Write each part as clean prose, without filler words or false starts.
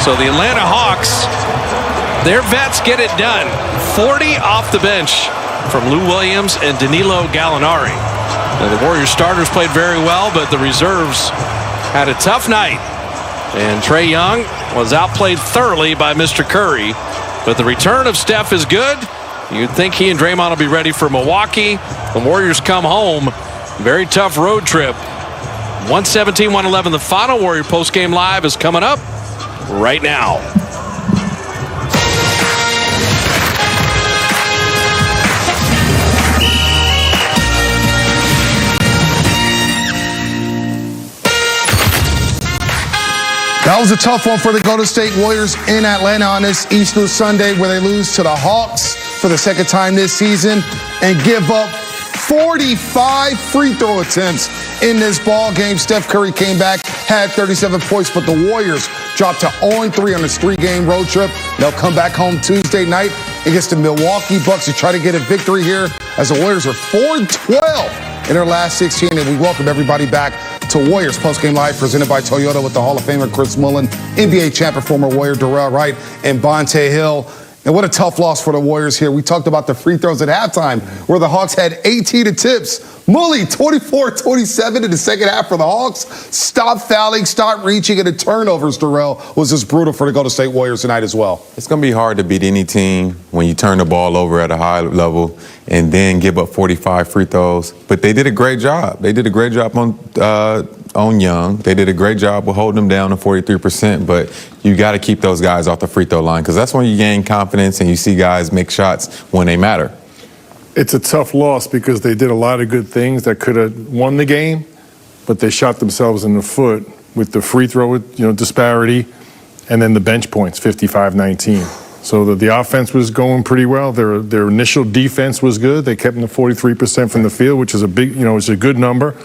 So the Atlanta Hawks, their vets get it done. 40 off the bench from Lou Williams and Danilo Gallinari. Now, the Warriors starters played very well, but the reserves had a tough night. And Trae Young was outplayed thoroughly by Mr. Curry. But the return of Steph is good. You'd think he and Draymond will be ready for Milwaukee. The Warriors come home. Very tough road trip. 117-111. The final Warrior postgame live is coming up right now. That was a tough one for the Golden State Warriors in Atlanta on this Easter Sunday, where they lose to the Hawks for the second time this season and give up 45 free throw attempts in this ball game. Steph Curry came back, had 37 points, but the Warriors dropped to 0-3 on this 3-game road trip. They'll come back home Tuesday night against the Milwaukee Bucks to try to get a victory here, as the Warriors are 4-12 in their last 16. And we welcome everybody back to Warriors Postgame Live, presented by Toyota, with the Hall of Famer Chris Mullin, NBA champion, former Warrior Darrell Wright, and Bonte Hill. And what a tough loss for the Warriors here. We talked about the free throws at halftime, where the Hawks had 18 attempts. Mully, 24-27 in the second half for the Hawks. Stop fouling, stop reaching, and the turnovers, Darrell, was just brutal for the Golden State Warriors tonight as well. It's going to be hard to beat any team when you turn the ball over at a high level and then give up 45 free throws. But they did a great job. They did a great job on Young. They did a great job of holding them down to 43%, but you got to keep those guys off the free throw line, because that's when you gain confidence and you see guys make shots when they matter. It's a tough loss because they did a lot of good things that could have won the game, but they shot themselves in the foot with the free throw, disparity, and then the bench points, 55-19. So the offense was going pretty well. Their initial defense was good. They kept them to 43% from the field, which is a big, it's a good number.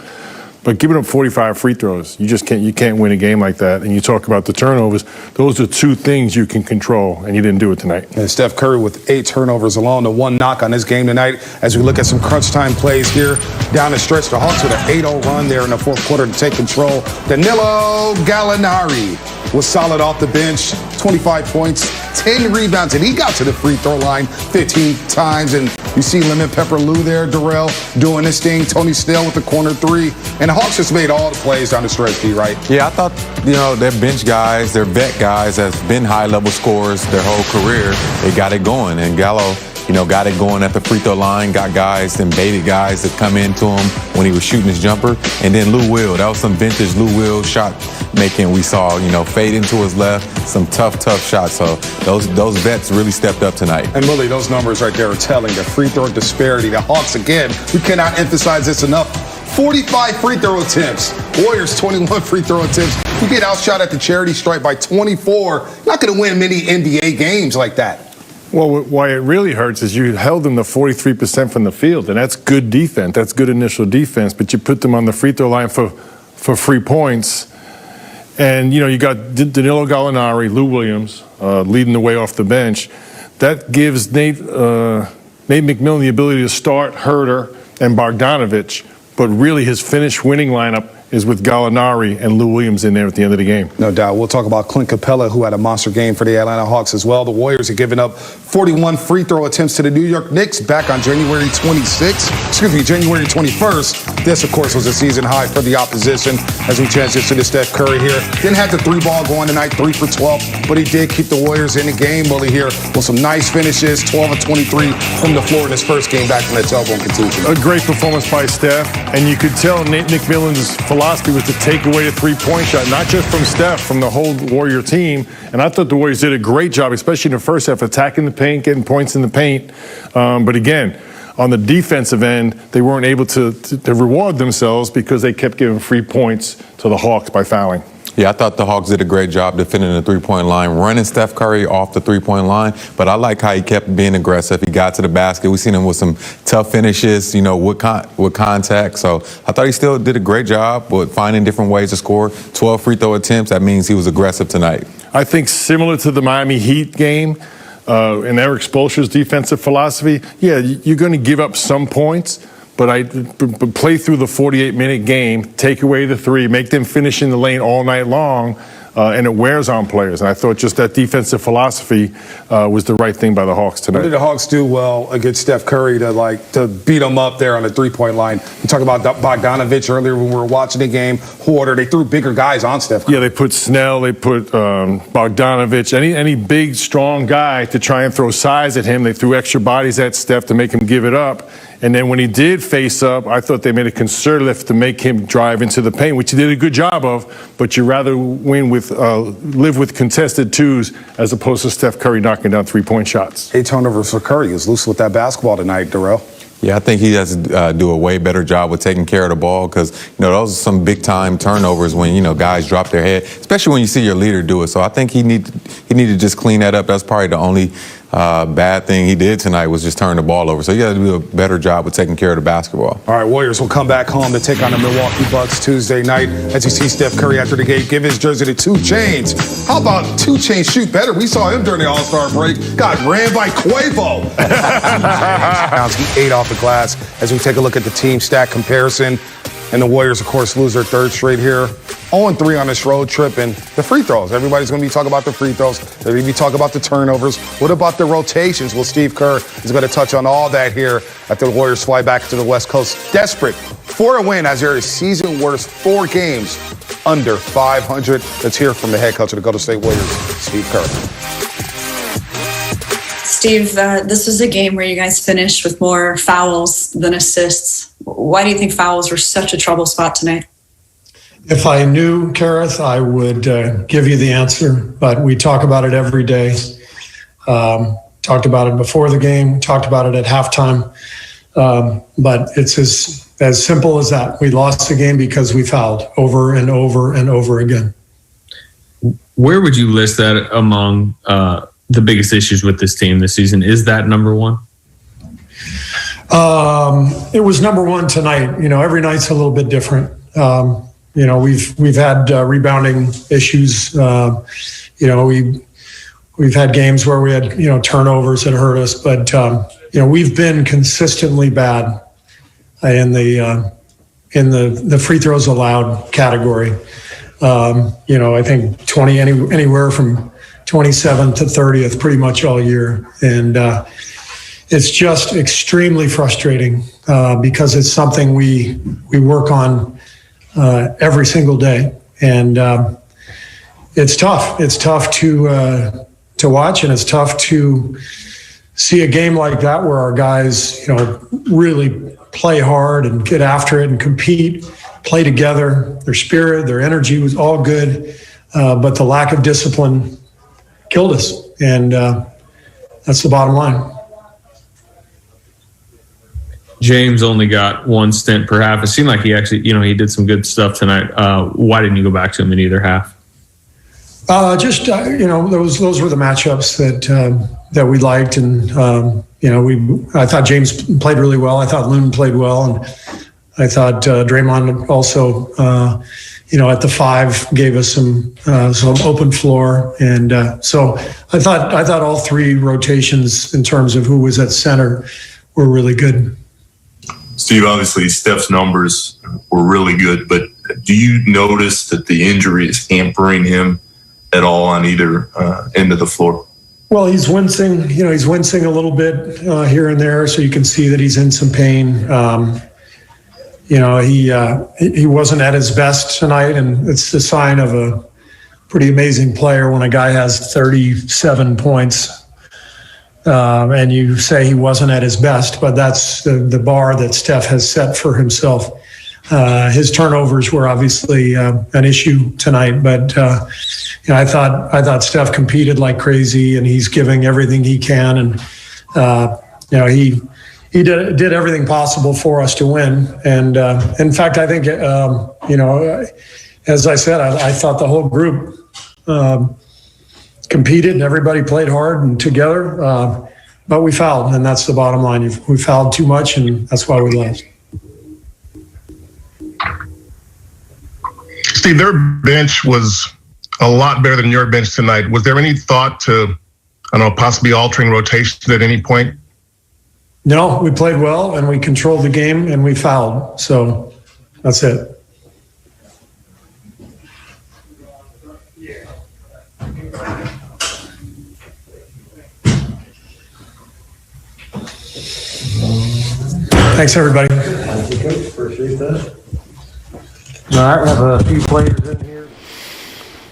But giving up 45 free throws, you can't win a game like that. And you talk about the turnovers; those are two things you can control, and you didn't do it tonight. And Steph Curry with 8 turnovers alone, the one knock on this game tonight. As we look at some crunch time plays here down the stretch, the Hawks with an 8-0 run there in the fourth quarter to take control. Danilo Gallinari was solid off the bench, 25 points, 10 rebounds, and he got to the free throw line 15 times. And you see Lemon Pepper Lou there, Darrell, doing this thing. Tony Snell with the corner 3. And the Hawks just made all the plays down the stretch, D, right? Yeah, I thought, their bench guys, their vet guys have been high-level scorers their whole career. They got it going. And Gallo, got it going at the free throw line, got guys and baited guys that come into him when he was shooting his jumper. And then Lou Will, that was some vintage Lou Will shot making we saw, fade into his left, some tough shots. So those vets really stepped up tonight. And Mully, those numbers right there are telling. The free throw disparity. The Hawks, again, we cannot emphasize this enough. 45 free throw attempts. Warriors 21 free throw attempts. You get outshot at the charity stripe by 24. You're not going to win many NBA games like that. Well, why it really hurts is you held them to 43% from the field, and that's good defense. That's good initial defense, but you put them on the free throw line for free points. And, you got Danilo Gallinari, Lou Williams leading the way off the bench. That gives Nate McMillan the ability to start Herter and Bogdanovich, but really his finished winning lineup is with Gallinari and Lou Williams in there at the end of the game. No doubt. We'll talk about Clint Capella, who had a monster game for the Atlanta Hawks as well. The Warriors have given up 41 free throw attempts to the New York Knicks back on January 21st. This, of course, was a season high for the opposition as we transition to Steph Curry here. Didn't have the 3-ball going tonight, 3 for 12, but he did keep the Warriors in the game. Bully here with some nice finishes, 12 of 23 from the floor in his first game back from that elbow contusion. A great performance by Steph, and you could tell Nate McMillan's philosophy was to take away a 3-point shot, not just from Steph, from the whole Warrior team. And I thought the Warriors did a great job, especially in the first half, attacking the paint, getting points in the paint. But again, on the defensive end, they weren't able to reward themselves because they kept giving free points to the Hawks by fouling. Yeah, I thought the Hawks did a great job defending the three-point line, running Steph Curry off the three-point line. But I like how he kept being aggressive. He got to the basket. We've seen him with some tough finishes, with contact. So I thought he still did a great job with finding different ways to score. 12 free throw attempts. That means he was aggressive tonight. I think similar to the Miami Heat game, and Eric Spoelstra's defensive philosophy, yeah, you're going to give up some points, but I play through the 48-minute game, take away the 3, make them finish in the lane all night long. and it wears on players. And I thought just that defensive philosophy was the right thing by the Hawks tonight. What did the Hawks do well against Steph Curry to beat him up there on the three-point line? You talked about Bogdanovich earlier when we were watching the game. They threw bigger guys on Steph Curry. Yeah, they put Snell, they put Bogdanovich, any big, strong guy to try and throw size at him. They threw extra bodies at Steph to make him give it up. And then when he did face up, I thought they made a concerted effort to make him drive into the paint, which he did a good job of. But you rather live with contested twos as opposed to Steph Curry knocking down three-point shots. 8 turnovers for Curry. He was loose with that basketball tonight, Darrell. Yeah, I think he has to do a way better job with taking care of the ball because, those are some big-time turnovers when, guys drop their head, especially when you see your leader do it. So I think he need to just clean that up. That's probably the only bad thing he did tonight was just turn the ball over. So he got to do a better job with taking care of the basketball. All right, Warriors will come back home to take on the Milwaukee Bucks Tuesday night. As you see Steph Curry after the game give his jersey to 2 Chainz. How about 2 Chainz shoot better? We saw him during the All-Star break. Got ran by Quavo. He ate off the glass as we take a look at the team stat comparison. And the Warriors, of course, lose their 3rd straight here. 0-3 on this road trip. And the free throws. Everybody's going to be talking about the free throws. They're going to be talking about the turnovers. What about the rotations? Well, Steve Kerr is going to touch on all that here after the Warriors fly back to the West Coast. Desperate for a win as their season worst 4 games under 500. Let's hear from the head coach of the Golden State Warriors, Steve Kerr. Steve, this was a game where you guys finished with more fouls than assists. Why do you think fouls were such a trouble spot tonight? If I knew, Kareth, I would give you the answer, but we talk about it every day. Talked about it before the game, talked about it at halftime, but it's as simple as that. We lost the game because we fouled over and over and over again. Where would you list that among the biggest issues with this team this season? Is that number one? It was number one tonight. Every night's a little bit different. We've had rebounding issues. We've had games where we had turnovers that hurt us, but we've been consistently bad in the free throws allowed category. I think anywhere from 27th to 30th pretty much all year. And it's just extremely frustrating because it's something we work on every single day. And it's tough. It's tough to watch, and it's tough to see a game like that where our guys, really play hard and get after it and compete, play together. Their spirit, their energy was all good, but the lack of discipline killed us, and that's the bottom line. James only got 1 stint per half. It seemed like he actually, he did some good stuff tonight. Why didn't you go back to him in either half? Those were the matchups that we liked, and I thought James played really well. I thought Loon played well, and I thought Draymond also, at the 5 gave us some open floor, and so I thought all 3 rotations in terms of who was at center were really good. Steve, obviously Steph's numbers were really good, but do you notice that the injury is hampering him at all on either end of the floor? Well, he's wincing. He's wincing a little bit here and there, so you can see that he's in some pain. He wasn't at his best tonight, and it's the sign of a pretty amazing player when a guy has 37 points. And you say he wasn't at his best, but that's the bar that Steph has set for himself. His turnovers were obviously an issue tonight, but I thought Steph competed like crazy, and he's giving everything he can, and he did everything possible for us to win. And in fact, I think as I said, I thought the whole group competed and everybody played hard and together, but we fouled, and that's the bottom line. We fouled too much, and that's why we lost. Steve, their bench was a lot better than your bench tonight. Was there any thought to, possibly altering rotations at any point? No, we played well, and we controlled the game, and we fouled. So that's it. Thanks, everybody. Appreciate that. All right, we have a few players in here.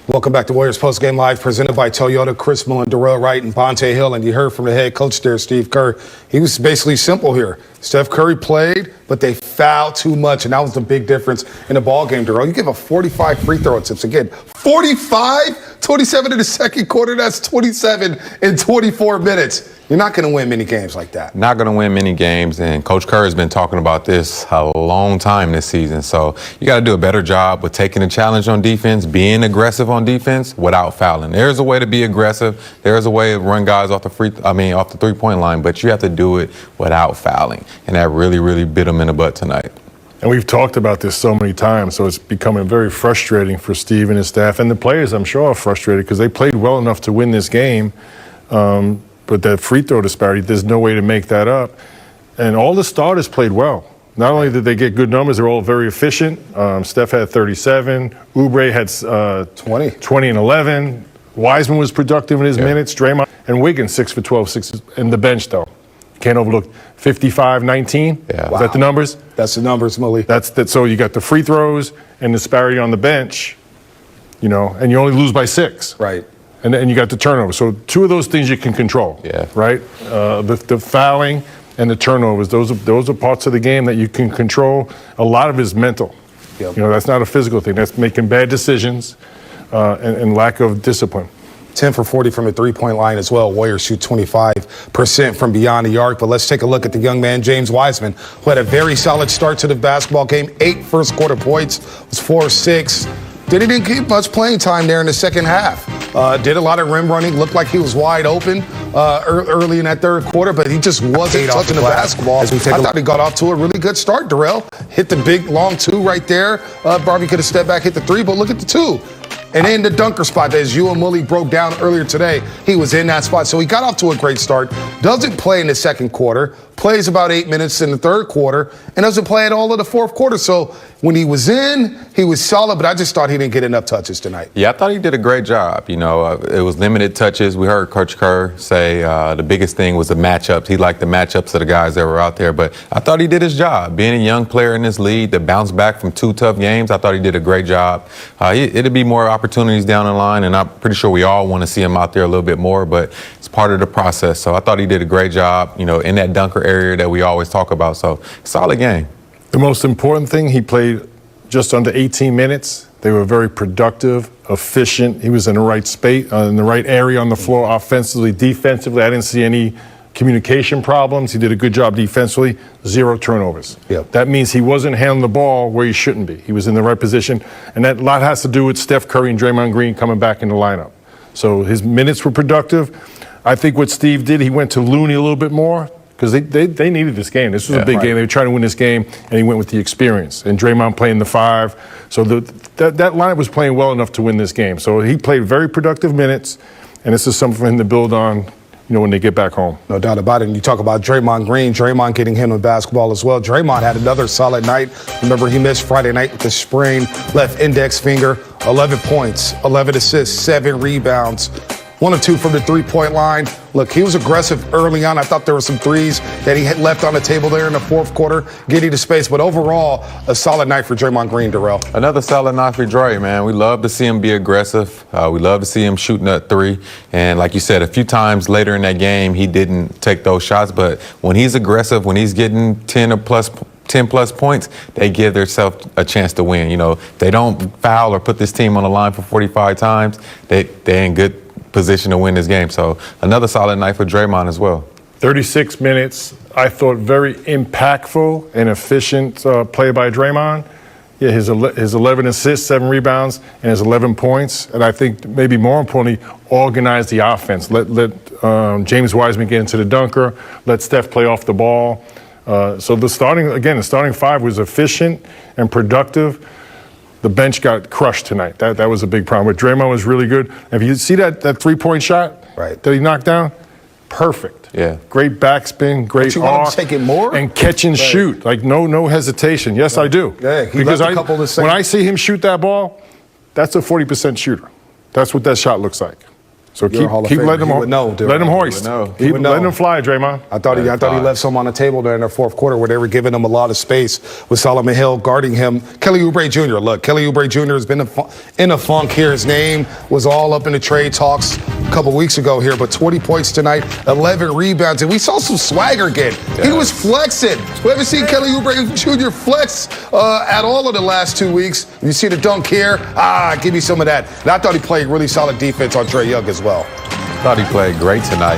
Welcome back to Warriors Post Game Live, presented by Toyota. Chris Mullen, Darrell Wright, and Bonte Hill. And you heard from the head coach there, Steve Kerr. He was basically simple here. Steph Curry played, but they fouled too much, and that was the big difference in the ball game, Darrell. You give up 45 free throw attempts again. 45? 27 in the second quarter. That's 27 in 24 minutes. You're not going to win many games like that. Not going to win many games, and Coach Kerr has been talking about this a long time this season. So you got to do a better job with taking the challenge on defense, being aggressive on defense without fouling. There's a way to be aggressive. There's a way to run guys off the three-point line, but you have to do it without fouling, and that really, really bit them in the butt tonight. And we've talked about this so many times, so it's becoming very frustrating for Steve and his staff. And the players, I'm sure, are frustrated because they played well enough to win this game. But that free throw disparity, there's no way to make that up. And all the starters played well. Not only did they get good numbers, they're all very efficient. Steph had 37. Oubre had 20 and 11. Wiseman was productive in his minutes. Draymond and Wiggins 6 for 12, 6 in the bench, though. Can't overlook 55-19. Yeah. Wow. Is that the numbers? That's the numbers, Malik. That's that. So you got the free throws and disparity on the bench, you know, and you only lose by 6. Right. And you got the turnovers. So two of those things you can control. Yeah. Right. The fouling and the turnovers. Those are parts of the game that you can control. A lot of it is mental. Yep. You know, that's not a physical thing. That's making bad decisions and lack of discipline. 10 for 40 from the three-point line as well. Warriors shoot 25% from beyond the arc. But let's take a look at the young man, James Wiseman, who had a very solid start to the basketball game. 8 first quarter points, was 4-6. Didn't get much playing time there in the second half. Did a lot of rim running. Looked like he was wide open early in that third quarter, but he just wasn't touching the basketball. I thought he got off to a really good start, Darrell. Hit the big, long 2 right there. Barbie could have stepped back, hit the 3, but look at the 2. And in the dunker spot, as you and Willie broke down earlier today, he was in that spot. So he got off to a great start. Doesn't play in the second quarter. Plays about 8 minutes in the third quarter. And doesn't play at all in the fourth quarter. So when he was in, he was solid. But I just thought he didn't get enough touches tonight. Yeah, I thought he did a great job. You know, it was limited touches. We heard Coach Kerr say the biggest thing was the matchups. He liked the matchups of the guys that were out there. But I thought he did his job. Being a young player in this league that bounced back from 2 tough games, I thought he did a great job. It'll be more opportunities down the line, and I'm pretty sure we all want to see him out there a little bit more, but it's part of the process. So I thought he did a great job, you know, in that dunker area that we always talk about. So solid game. The most important thing, he played just under 18 minutes. They were very productive, efficient. He was in the right space, in the right area on the floor, offensively, defensively. I didn't see any communication problems. He did a good job defensively. 0 turnovers. Yep. That means he wasn't handling the ball where he shouldn't be. He was in the right position, and that lot has to do with Steph Curry and Draymond Green coming back in the lineup. So his minutes were productive. I think what Steve did, he went to Looney a little bit more because they needed this game. This was a big game. They were trying to win this game, and he went with the experience. And Draymond playing the 5. So that lineup was playing well enough to win this game. So he played very productive minutes, and this is something for him to build on, you know, when they get back home. No doubt about it. And you talk about Draymond Green, Draymond getting him in basketball as well. Draymond had another solid night. Remember, he missed Friday night with the sprained left index finger. 11 points, 11 assists, 7 rebounds. 1 of 2 from the three-point line. Look, he was aggressive early on. I thought there were some threes that he had left on the table there in the fourth quarter, getting to space. But overall, a solid night for Draymond Green, Darrell. Another solid night for Dre, man. We love to see him be aggressive. We love to see him shooting that 3. And like you said, a few times later in that game, he didn't take those shots. But when he's aggressive, when he's getting 10 plus points, they give themselves a chance to win. You know, they don't foul or put this team on the line for 45 times. They're in good position to win this game. So another solid night for Draymond as well. 36 minutes, I thought very impactful and efficient play by Draymond. Yeah, his 11 assists, 7 rebounds, and his 11 points. And I think maybe more importantly, organize the offense. Let James Wiseman get into the dunker. Let Steph play off the ball. So the starting 5 was efficient and productive. The bench got crushed tonight. That was a big problem. But Draymond was really good. If you see that 3-point shot that he knocked down, perfect. Yeah. Great backspin, great arc. Take it more? And catch and shoot. Like no hesitation. Yes, I do. Yeah, he because left a couple to when I see him shoot that ball, that's a 40% shooter. That's what that shot looks like. So You're a Hall of keep Famer. letting He would know, them, dude. let them He hoist. would know. He Keep would know. letting them fly, Draymond. I thought he left some on the table there in the fourth quarter where they were giving him a lot of space with Solomon Hill guarding him. Kelly Oubre Jr. Look, Kelly Oubre Jr. has been in a funk here. His name was all up in the trade talks a couple weeks ago here, but 20 points tonight, 11 rebounds, and we saw some swagger again. He was flexing. We haven't seen Kelly Oubre Jr. flex at all in the last 2 weeks. You see the dunk here? Give me some of that. And I thought he played really solid defense on Trae Young as well. Thought he played great tonight.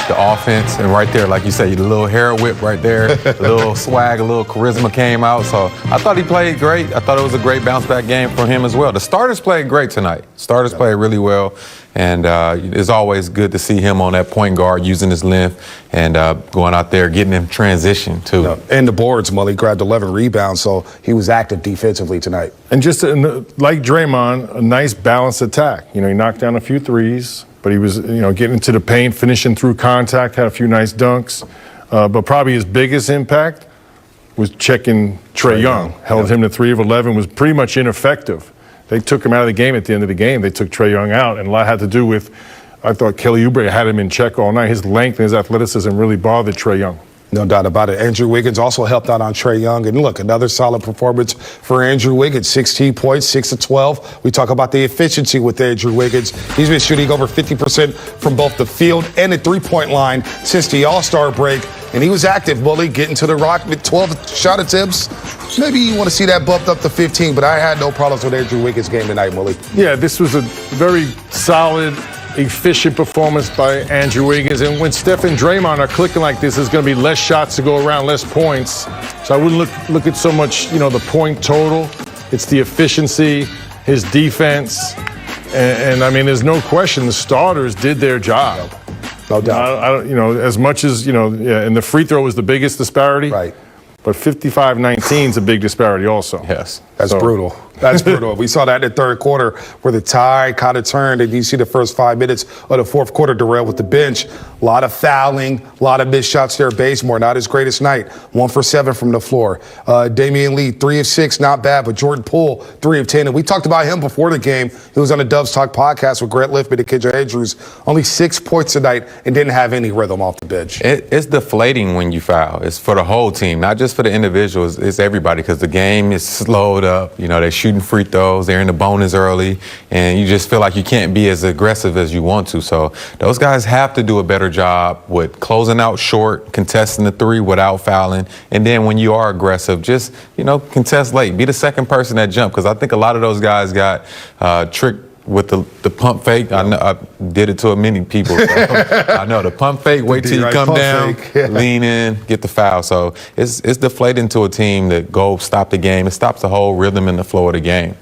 The offense, and right there, like you said, the little hair whip right there, a little swag, a little charisma came out. So I thought he played great. I thought it was a great bounce back game for him as well. The starters played great tonight. Starters played really well, and it's always good to see him on that point guard using his length and going out there getting him transition too. And the boards, Mully grabbed 11 rebounds, so he was active defensively tonight. And just like Draymond, a nice balanced attack. He knocked down a few threes, but he was, getting into the paint, finishing through contact, had a few nice dunks. But probably his biggest impact was checking Trae Young. Held him to 3 of 11, was pretty much ineffective. They took him out of the game at the end of the game. They took Trae Young out, and a lot had to do with, I thought Kelly Oubre had him in check all night. His length and his athleticism really bothered Trae Young. No doubt about it. Andrew Wiggins also helped out on Trae Young. And look, another solid performance for Andrew Wiggins. 16 points, 6 of 12. We talk about the efficiency with Andrew Wiggins. He's been shooting over 50% from both the field and the three-point line since the All-Star break. And he was active, Mully, getting to the rock with 12 shot attempts. Maybe you want to see that bumped up to 15, but I had no problems with Andrew Wiggins' game tonight, Mully. Yeah, this was a very solid, efficient performance by Andrew Wiggins. And when Steph and Draymond are clicking like this, there's going to be less shots to go around, less points. So I wouldn't look at so much, the point total. It's the efficiency, his defense. And I mean, there's no question the starters did their job. No doubt. As much as, and the free throw was the biggest disparity. Right. But 55-19 is a big disparity also. Yes. That's brutal. That's brutal. We saw that in the third quarter where the tide kind of turned, and you see the first 5 minutes of the fourth quarter derailed with the bench. A lot of fouling, a lot of missed shots there. Bazemore, not his greatest night. 1 for 7 from the floor. Damian Lee, 3 of 6, not bad, but Jordan Poole, 3 of 10. And we talked about him before the game. He was on the Dubs Talk podcast with Grant Liffman and Kendra Andrews. Only 6 points tonight and didn't have any rhythm off the bench. It's deflating when you foul. It's for the whole team, not just for the individuals. It's everybody because the game is slowed up. They're shooting free throws. They're in the bonus early, and you just feel like you can't be as aggressive as you want to. So those guys have to do a better job with closing out short, contesting the 3 without fouling, and then when you are aggressive, just contest late. Be the second person that jump because I think a lot of those guys got tricked with the pump fake. I know I did it to many people. So I know the pump fake. Wait till you come down, lean in, get the foul. So it's deflating to a team that go stop the game. It stops the whole rhythm and the flow of the game.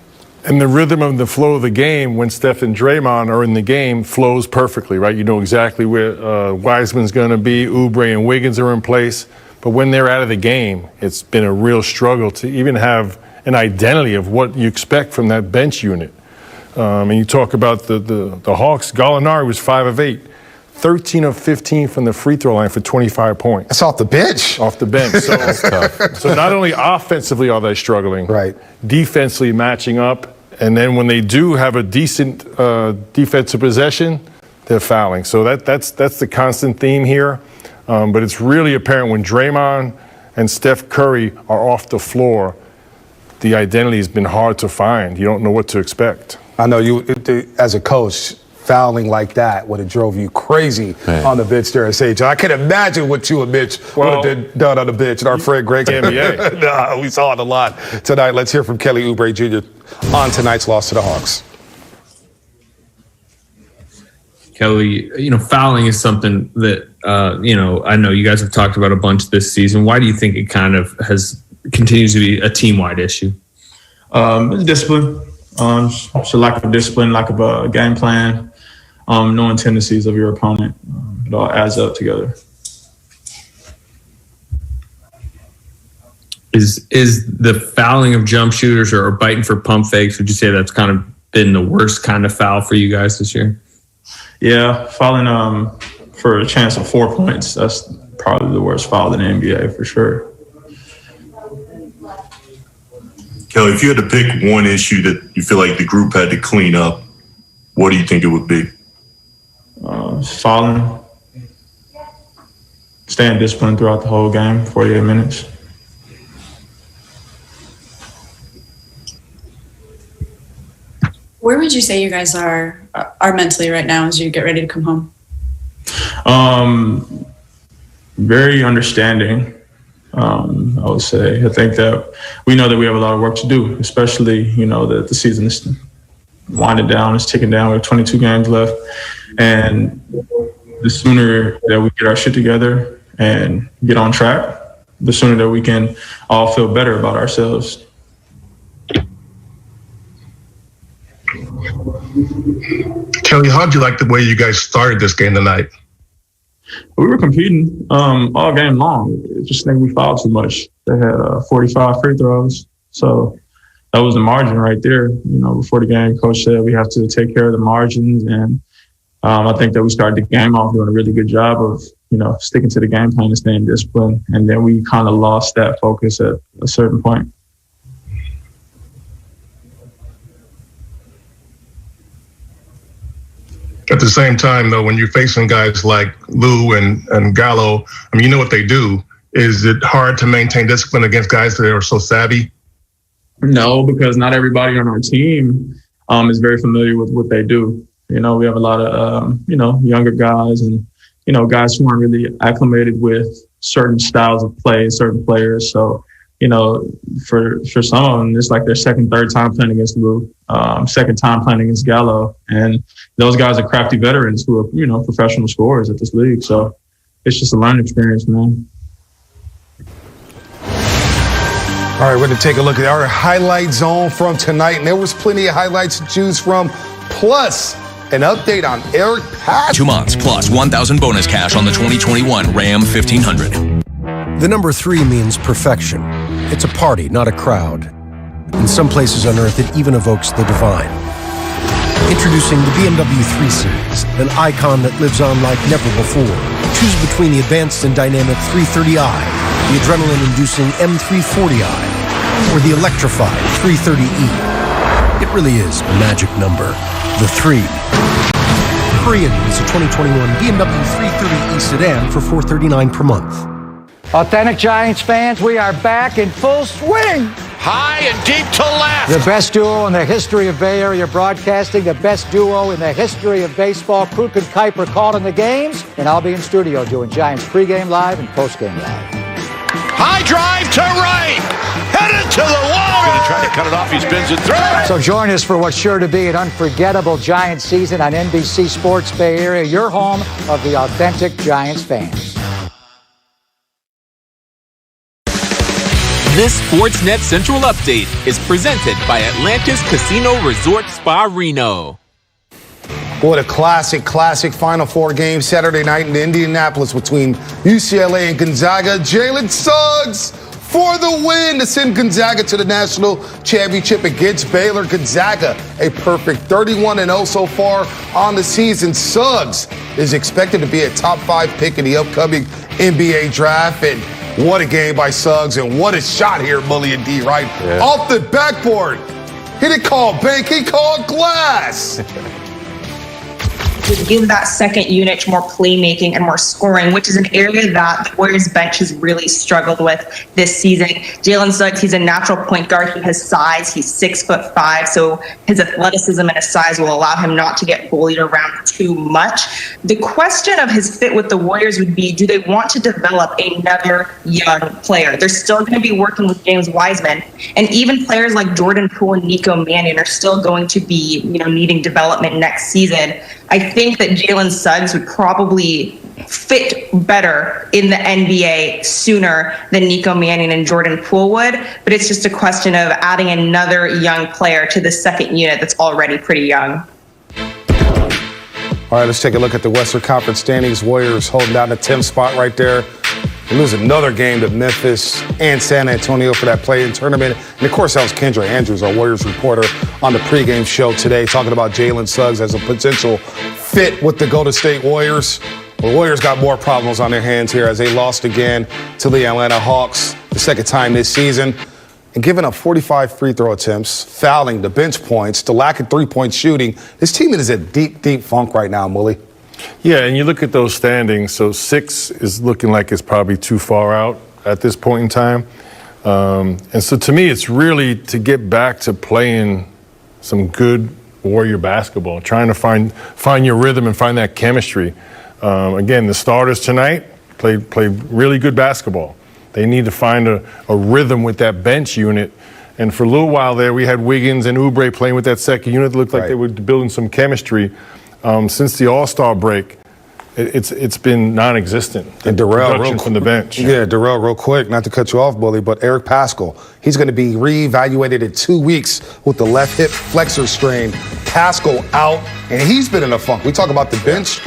And the rhythm of the flow of the game when Steph and Draymond are in the game flows perfectly, right? You know exactly where Wiseman's going to be. Oubre and Wiggins are in place. But when they're out of the game, it's been a real struggle to even have an identity of what you expect from that bench unit. And you talk about the Hawks. Gallinari was 5 of 8, 13 of 15 from the free throw line for 25 points. That's off the bench. Off the bench. So that's tough. So not only offensively are they struggling, right? Defensively matching up, and then when they do have a decent defensive possession, they're fouling. So that's the constant theme here. But it's really apparent when Draymond and Steph Curry are off the floor, the identity has been hard to find. You don't know what to expect. I know you, as a coach, fouling like that would have drove you crazy on the bench there at Sage. I can imagine what you and Mitch would have done on the bench. And our friend Greg. NBA. We saw it a lot tonight. Let's hear from Kelly Oubre Jr. on tonight's loss to the Hawks. Kelly, fouling is something that, I know you guys have talked about a bunch this season. Why do you think it kind of continues to be a team-wide issue? Discipline. It's a lack of discipline, lack of a game plan, knowing tendencies of your opponent. It all adds up together. Is the fouling of jump shooters or biting for pump fakes, would you say that's kind of been the worst kind of foul for you guys this year? Yeah, fouling for a chance of 4 points, that's probably the worst foul in the NBA for sure. Kelly, if you had to pick one issue that you feel like the group had to clean up, what do you think it would be? Falling, staying disciplined throughout the whole game, 48 minutes. Where would you say you guys are mentally right now as you get ready to come home? Very understanding. I would say. I think that we know that we have a lot of work to do, especially, that the season is winding down, it's ticking down. We have 22 games left. And the sooner that we get our shit together and get on track, the sooner that we can all feel better about ourselves. Kelly, how'd you like the way you guys started this game tonight? We were competing all game long. I just think we fouled too much. They had 45 free throws. So that was the margin right there. Before the game, coach said we have to take care of the margins. And I think that we started the game off doing a really good job of, sticking to the game plan and staying disciplined. And then we kind of lost that focus at a certain point. At the same time, though, when you're facing guys like Lou and Gallo, you know what they do. Is it hard to maintain discipline against guys that are so savvy? No, because not everybody on our team is very familiar with what they do. We have a lot of, younger guys and, guys who aren't really acclimated with certain styles of play, certain players. So, for some of them, it's like their second, third time playing against Lou, second time playing against Gallo. And those guys are crafty veterans who are, professional scorers at this league. So it's just a learning experience, man. All right, we're going to take a look at our highlight zone from tonight. And there was plenty of highlights to choose from. Plus, an update on Eric Patrick. 2 months plus 1,000 bonus cash on the 2021 Ram 1500. The number 3 means perfection. It's a party, not a crowd. In some places on Earth, it even evokes the divine. Introducing the BMW 3 Series, an icon that lives on like never before. Choose between the advanced and dynamic 330i, the adrenaline-inducing M340i, or the electrified 330e. It really is a magic number. The 3. Hurry in is a 2021 BMW 330e sedan for $439 per month. Authentic Giants fans, we are back in full swing. High and deep to left. The best duo in the history of Bay Area broadcasting, the best duo in the history of baseball. Kruk and Kuiper calling the games, and I'll be in studio doing Giants pregame live and postgame live. High drive to right. Headed to the wall. Going to try to cut it off. He spins it through. So join us for what's sure to be an unforgettable Giants season on NBC Sports Bay Area, your home of the authentic Giants fans. This Sportsnet Central update is presented by Atlantis Casino Resort Spa Reno. What a classic Final Four game Saturday night in Indianapolis between UCLA and Gonzaga. Jalen Suggs for the win to send Gonzaga to the national championship against Baylor. Gonzaga, a perfect 31-0 so far on the season. Suggs is expected to be a top 5 pick in the upcoming NBA draft. And what a game by Suggs, and what a shot here, Mully and D, right? Yeah. Off the backboard. He didn't call bank, he called glass. To give that second unit more playmaking and more scoring, which is an area that the Warriors bench has really struggled with this season. Jalen Suggs, he's a natural point guard. He has size. He's 6'5", so his athleticism and his size will allow him not to get bullied around too much. The question of his fit with the Warriors would be, do they want to develop another young player? They're still going to be working with James Wiseman, and even players like Jordan Poole and Nico Mannion are still going to be, needing development next season. I think that Jalen Suggs would probably fit better in the NBA sooner than Nico Mannion and Jordan Poole would, but it's just a question of adding another young player to the second unit that's already pretty young. All right, let's take a look at the Western Conference standings. Warriors holding down the 10th spot right there. They lose another game to Memphis and San Antonio for that play-in tournament. And, of course, that was Kendra Andrews, our Warriors reporter, on the pregame show today, talking about Jalen Suggs as a potential fit with the Golden State Warriors. The Warriors got more problems on their hands here as they lost again to the Atlanta Hawks the second time this season. And giving up 45 free throw attempts, fouling, the bench points, the lack of three-point shooting, this team is in a deep, deep funk right now, Mully. Yeah, and you look at those standings, so 6 is looking like it's probably too far out at this point in time. And so to me, it's really to get back to playing some good Warrior basketball, trying to find your rhythm and find that chemistry. Again, the starters tonight played really good basketball. They need to find a rhythm with that bench unit. And for a little while there, we had Wiggins and Oubre playing with that second unit. It looked like they were building some chemistry. Since the All-Star break, it's been non-existent. And Darrell, from the bench. Yeah, Darrell, real quick, not to cut you off, Bully, but Eric Paschall, he's going to be reevaluated in 2 weeks with the left hip flexor strain. Paschall out, and he's been in a funk. We talk about the bench.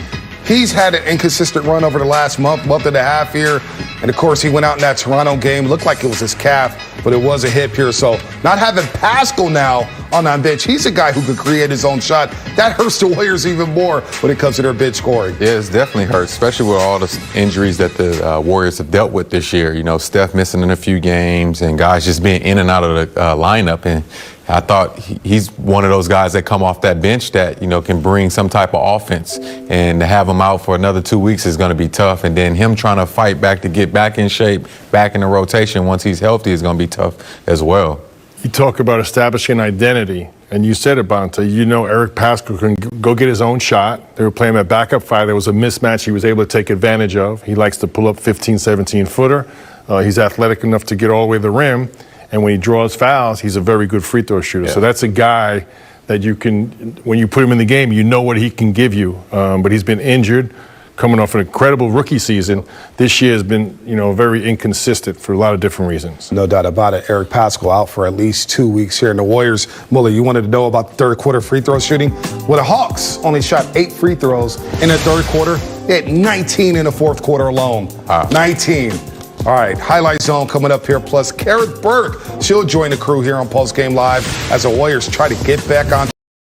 He's had an inconsistent run over the last month and a half here. And, of course, he went out in that Toronto game. Looked like it was his calf, but it was a hip here. So not having Paschall now on that bench, he's a guy who could create his own shot. That hurts the Warriors even more when it comes to their bench scoring. Yeah, it's definitely hurts, especially with all the injuries that the Warriors have dealt with this year. You know, Steph missing in a few games and guys just being in and out of the lineup. And I thought he's one of those guys that come off that bench that, you know, can bring some type of offense. And to have him out for another 2 weeks is going to be tough. And then him trying to fight back to get back in shape, back in the rotation once he's healthy is going to be tough as well. You talk about establishing identity, and you said it, Bonta. You know Eric Paschall can go get his own shot. They were playing at backup five. There was a mismatch he was able to take advantage of. He likes to pull up 15, 17-footer. He's athletic enough to get all the way to the rim. And when he draws fouls, he's a very good free throw shooter. Yeah. So that's a guy that you can, when you put him in the game, you know what he can give you. But he's been injured, coming off an incredible rookie season. This year has been, you know, very inconsistent for a lot of different reasons. No doubt about it. Eric Paschall out for at least 2 weeks here in the Warriors. Muller, you wanted to know about the third quarter free throw shooting? Well, the Hawks only shot 8 free throws in the third quarter. They had 19 in the fourth quarter alone. 19. All right, Highlight Zone coming up here, plus Garrett Burke. She'll join the crew here on Post Game Live as the Warriors try to get back on